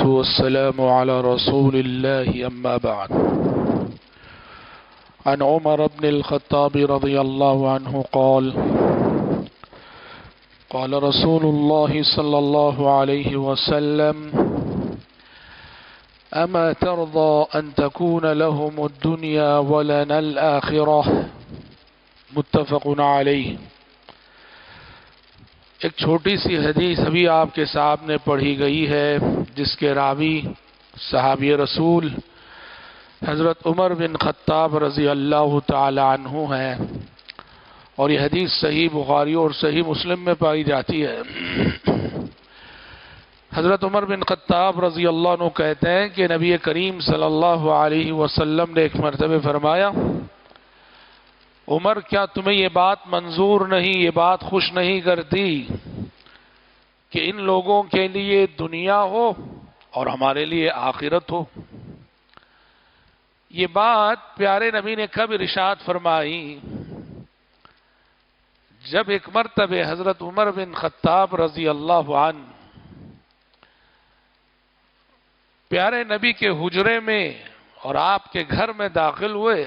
والصلاة والسلام على رسول الله أما بعد. عن عمر بن الخطاب رضي الله عنه قال قال رسول الله صلى الله عليه وسلم أما ترضى أن تكون لهم الدنيا ولنا الآخرة متفق علیہ. ایک چھوٹی سی حدیث ابھی آپ کے سامنے پڑھی گئی ہے جس کے راوی صحابی رسول حضرت عمر بن خطاب رضی اللہ تعالی عنہ ہیں، اور یہ حدیث صحیح بخاری اور صحیح مسلم میں پائی جاتی ہے. حضرت عمر بن خطاب رضی اللہ عنہ کہتے ہیں کہ نبی کریم صلی اللہ علیہ وسلم نے ایک مرتبہ فرمایا، عمر کیا تمہیں یہ بات منظور نہیں، یہ بات خوش نہیں کرتی کہ ان لوگوں کے لیے دنیا ہو اور ہمارے لیے آخرت ہو؟ یہ بات پیارے نبی نے کب ارشاد فرمائی؟ جب ایک مرتبہ حضرت عمر بن خطاب رضی اللہ عنہ پیارے نبی کے حجرے میں اور آپ کے گھر میں داخل ہوئے،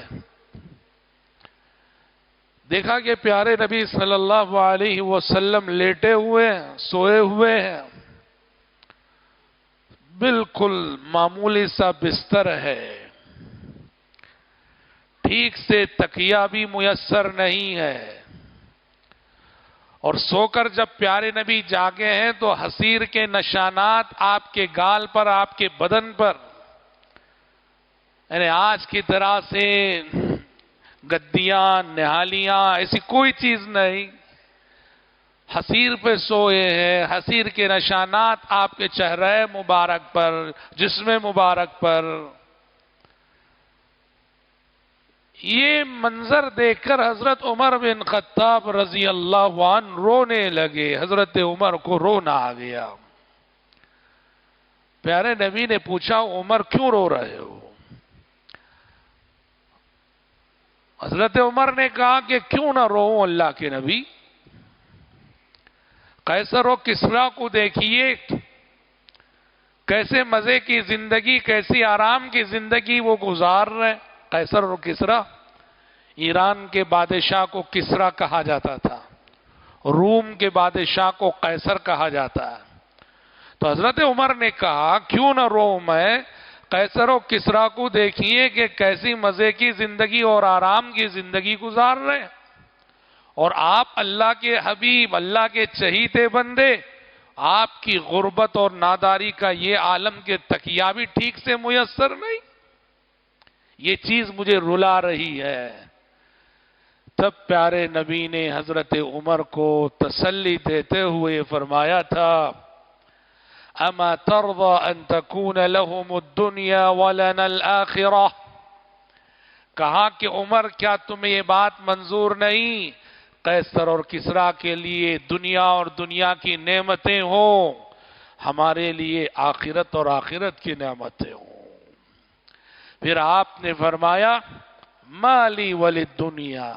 دیکھا کہ پیارے نبی صلی اللہ علیہ وسلم لیٹے ہوئے ہیں، سوئے ہوئے ہیں، بالکل معمولی سا بستر ہے، ٹھیک سے تکیہ بھی میسر نہیں ہے، اور سو کر جب پیارے نبی جاگے ہیں تو حسیر کے نشانات آپ کے گال پر، آپ کے بدن پر، یعنی آج کی طرح سے گدیاں، نہالیاں، ایسی کوئی چیز نہیں، حسیر پہ سوئے ہیں، حسیر کے نشانات آپ کے چہرے مبارک پر، جسم مبارک پر. یہ منظر دیکھ کر حضرت عمر بن خطاب رضی اللہ عنہ رونے لگے. حضرت عمر کو رونا آ گیا. پیارے نبی نے پوچھا، عمر کیوں رو رہے ہو؟ حضرت عمر نے کہا کہ کیوں نہ روؤں اللہ کے نبی، قیصر و کسریٰ کو دیکھیے کیسے مزے کی زندگی، کیسی آرام کی زندگی وہ گزار رہے. قیصر و کسریٰ، ایران کے بادشاہ کو کسریٰ کہا جاتا تھا، روم کے بادشاہ کو قیصر کہا جاتا ہے. تو حضرت عمر نے کہا کیوں نہ روؤں میں، قیصر و کسریٰ کو دیکھیے کہ کیسی مزے کی زندگی اور آرام کی زندگی گزار رہے ہیں، اور آپ اللہ کے حبیب، اللہ کے چہیتے بندے، آپ کی غربت اور ناداری کا یہ عالم کے تکیہ بھی ٹھیک سے میسر نہیں. یہ چیز مجھے رلا رہی ہے. تب پیارے نبی نے حضرت عمر کو تسلی دیتے ہوئے فرمایا تھا، اما ترضى ان تكون لهم الدنيا ولنا الاخرة. کہا کہ عمر کیا تمہیں یہ بات منظور نہیں، قیصر اور کسریٰ کے لیے دنیا اور دنیا کی نعمتیں ہوں، ہمارے لیے آخرت اور آخرت کی نعمتیں ہوں. پھر آپ نے فرمایا مالی وللدنیا.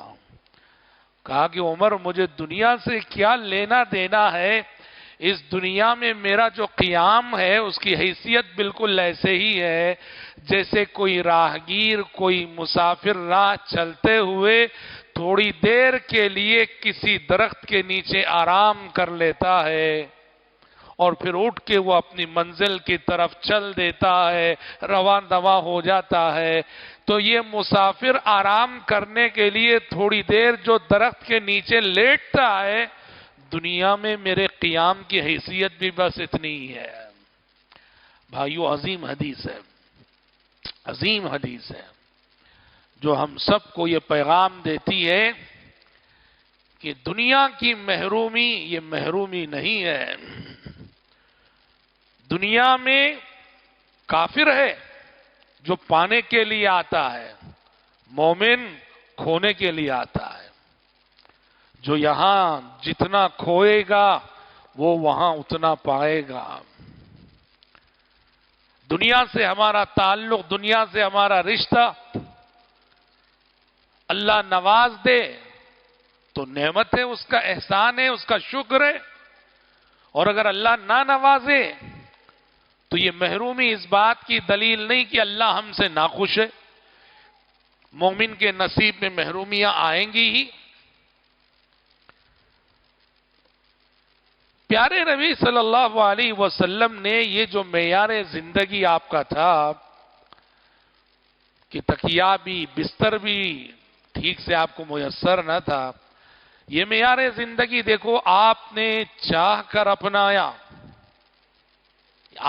کہا کہ عمر مجھے دنیا سے کیا لینا دینا ہے، اس دنیا میں میرا جو قیام ہے اس کی حیثیت بالکل ایسے ہی ہے جیسے کوئی راہگیر، کوئی مسافر راہ چلتے ہوئے تھوڑی دیر کے لیے کسی درخت کے نیچے آرام کر لیتا ہے اور پھر اٹھ کے وہ اپنی منزل کی طرف چل دیتا ہے، رواں دواں ہو جاتا ہے. تو یہ مسافر آرام کرنے کے لیے تھوڑی دیر جو درخت کے نیچے لیٹتا ہے، دنیا میں میرے قیام کی حیثیت بھی بس اتنی ہی ہے. بھائیو، عظیم حدیث ہے، عظیم حدیث ہے جو ہم سب کو یہ پیغام دیتی ہے کہ دنیا کی محرومی یہ محرومی نہیں ہے. دنیا میں کافر ہے جو پانے کے لیے آتا ہے، مومن کھونے کے لیے آتا ہے. جو یہاں جتنا کھوئے گا وہ وہاں اتنا پائے گا. دنیا سے ہمارا تعلق، دنیا سے ہمارا رشتہ، اللہ نواز دے تو نعمت ہے، اس کا احسان ہے، اس کا شکر ہے، اور اگر اللہ نہ نوازے تو یہ محرومی اس بات کی دلیل نہیں کہ اللہ ہم سے ناخوش ہے. مومن کے نصیب میں محرومیاں آئیں گی ہی. پیارے نبی صلی اللہ علیہ وسلم نے یہ جو معیار زندگی آپ کا تھا کہ تکیہ بھی بستر بھی ٹھیک سے آپ کو میسر نہ تھا، یہ معیار زندگی دیکھو آپ نے چاہ کر اپنایا.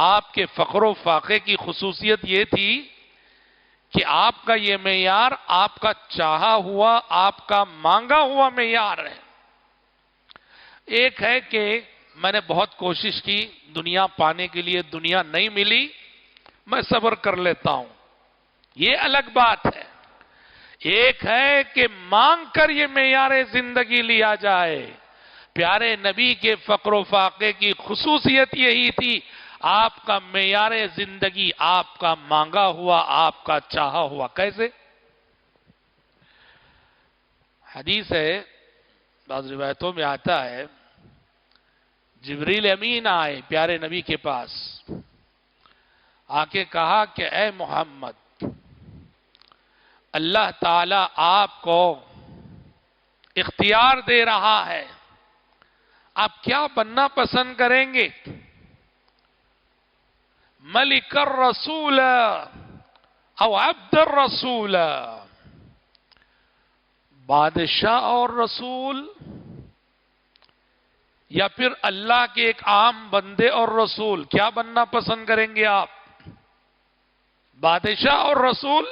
آپ کے فقر و فاقے کی خصوصیت یہ تھی کہ آپ کا یہ معیار آپ کا چاہا ہوا، آپ کا مانگا ہوا معیار ہے. ایک ہے کہ میں نے بہت کوشش کی دنیا پانے کے لیے، دنیا نہیں ملی، میں صبر کر لیتا ہوں، یہ الگ بات ہے. ایک ہے کہ مانگ کر یہ معیار زندگی لیا جائے. پیارے نبی کے فقر و فاقے کی خصوصیت یہی تھی، آپ کا معیار زندگی آپ کا مانگا ہوا، آپ کا چاہا ہوا. کیسے؟ حدیث ہے، بعض روایتوں میں آتا ہے، جبریل امین آئے پیارے نبی کے پاس، آ کے کہا کہ اے محمد، اللہ تعالیٰ آپ کو اختیار دے رہا ہے، آپ کیا بننا پسند کریں گے؟ ملک الرسول او عبد الرسول، بادشاہ اور رسول، یا پھر اللہ کے ایک عام بندے اور رسول؟ کیا بننا پسند کریں گے آپ؟ بادشاہ اور رسول،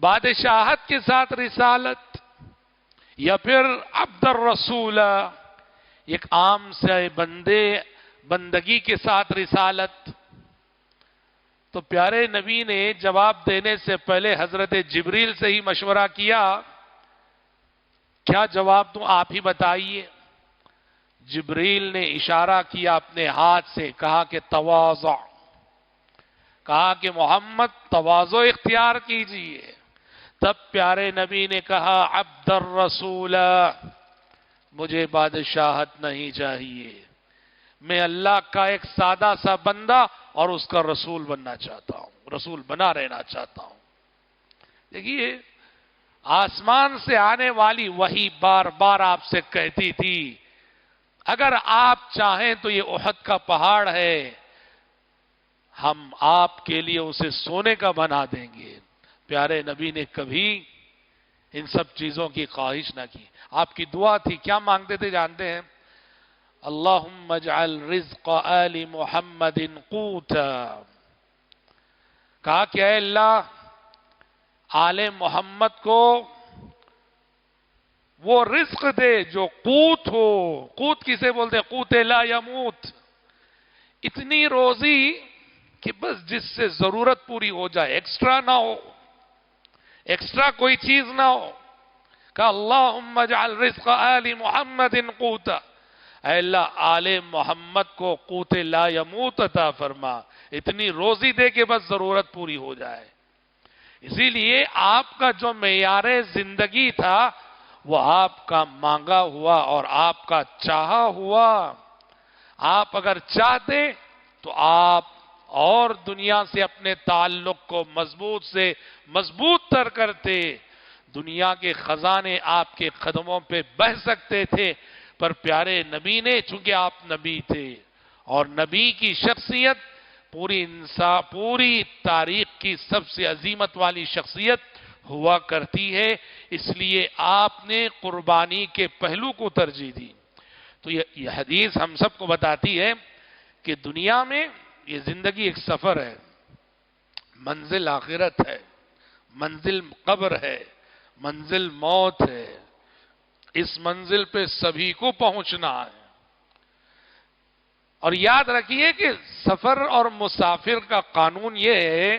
بادشاہت کے ساتھ رسالت، یا پھر عبد الرسول، ایک عام سے بندگی کے ساتھ رسالت؟ تو پیارے نبی نے جواب دینے سے پہلے حضرت جبریل سے ہی مشورہ کیا، کیا جواب دوں آپ ہی بتائیے. جبریل نے اشارہ کیا اپنے ہاتھ سے، کہا کہ تواضع، کہا کہ محمد تواضع اختیار کیجئے. تب پیارے نبی نے کہا عبد الرسول، مجھے بادشاہت نہیں چاہیے، میں اللہ کا ایک سادہ سا بندہ اور اس کا رسول بننا چاہتا ہوں، رسول بنا رہنا چاہتا ہوں. دیکھیے، آسمان سے آنے والی وحی بار بار آپ سے کہتی تھی اگر آپ چاہیں تو یہ احد کا پہاڑ ہے، ہم آپ کے لیے اسے سونے کا بنا دیں گے. پیارے نبی نے کبھی ان سب چیزوں کی خواہش نہ کی. آپ کی دعا تھی، کیا مانگتے تھے جانتے ہیں؟ اللہم اجعل رزق آل محمد قوتا. کہا کہ اے اللہ، آل محمد کو وہ رزق دے جو قوت ہو. قوت کسے بولتے؟ قوت لا یموت، اتنی روزی کہ بس جس سے ضرورت پوری ہو جائے، ایکسٹرا نہ ہو، ایکسٹرا کوئی چیز نہ ہو. کہ اللہم اجعل رزق آل محمد قوتا، اے اللہ آل محمد کو قوت لا یموت عطا فرما، اتنی روزی دے کہ بس ضرورت پوری ہو جائے. اسی لیے آپ کا جو معیار زندگی تھا وہ آپ کا مانگا ہوا اور آپ کا چاہا ہوا. آپ اگر چاہتے تو آپ اور دنیا سے اپنے تعلق کو مضبوط سے مضبوط تر کرتے، دنیا کے خزانے آپ کے قدموں پہ بہہ سکتے تھے. پر پیارے نبی نے، چونکہ آپ نبی تھے اور نبی کی شخصیت پوری تاریخ کی سب سے عظیمت والی شخصیت ہوا کرتی ہے، اس لیے آپ نے قربانی کے پہلو کو ترجیح دی. تو یہ حدیث ہم سب کو بتاتی ہے کہ دنیا میں یہ زندگی ایک سفر ہے، منزل آخرت ہے، منزل قبر ہے، منزل موت ہے. اس منزل پہ سبھی کو پہنچنا ہے. اور یاد رکھیے کہ سفر اور مسافر کا قانون یہ ہے،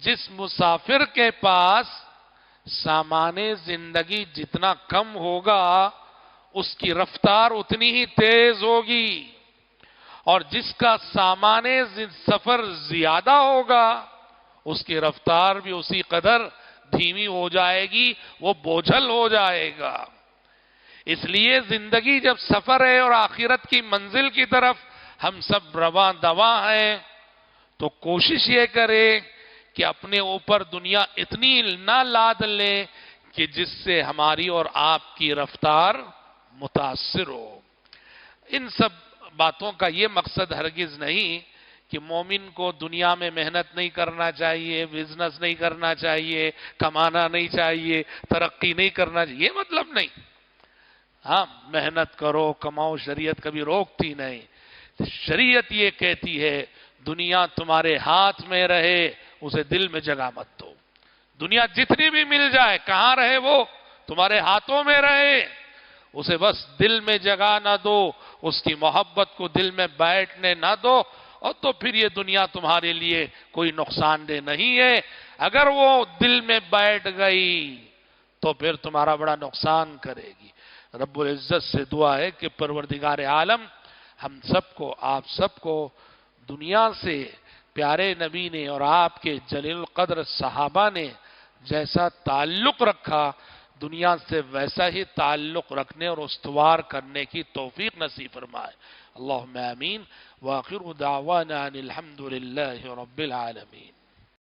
جس مسافر کے پاس سامان زندگی جتنا کم ہوگا اس کی رفتار اتنی ہی تیز ہوگی، اور جس کا سامان سفر زیادہ ہوگا اس کی رفتار بھی اسی قدر دھیمی ہو جائے گی، وہ بوجھل ہو جائے گا. اس لیے زندگی جب سفر ہے اور آخرت کی منزل کی طرف ہم سب رواں دواں ہیں، تو کوشش یہ کرے کہ اپنے اوپر دنیا اتنی نہ لاد لے کہ جس سے ہماری اور آپ کی رفتار متاثر ہو۔ ان سب باتوں کا یہ مقصد ہرگز نہیں کہ مومن کو دنیا میں محنت نہیں کرنا چاہیے، بزنس نہیں کرنا چاہیے، کمانا نہیں چاہیے، ترقی نہیں کرنا چاہیے، یہ مطلب نہیں۔ ہاں محنت کرو، کماؤ، شریعت کبھی روکتی نہیں۔ شریعت یہ کہتی ہے دنیا تمہارے ہاتھ میں رہے، اسے دل میں جگہ مت دو۔ دنیا جتنی بھی مل جائے، کہاں رہے وہ؟ تمہارے ہاتھوں میں رہے، اسے بس دل میں جگہ نہ دو، اس کی محبت کو دل میں بیٹھنے نہ دو، اور تو پھر یہ دنیا تمہارے لیے کوئی نقصان دہ نہیں ہے۔ اگر وہ دل میں بیٹھ گئی تو پھر تمہارا بڑا نقصان کرے گی۔ رب العزت سے دعا ہے کہ پروردگار عالم ہم سب کو، آپ سب کو دنیا سے پیارے نبی نے اور آپ کے جلیل القدر صحابہ نے جیسا تعلق رکھا، دنیا سے ویسا ہی تعلق رکھنے اور استوار کرنے کی توفیق نصیب فرمائے۔ اللہم آمین۔ وآخر دعوانا ان الحمد للہ رب العالمین۔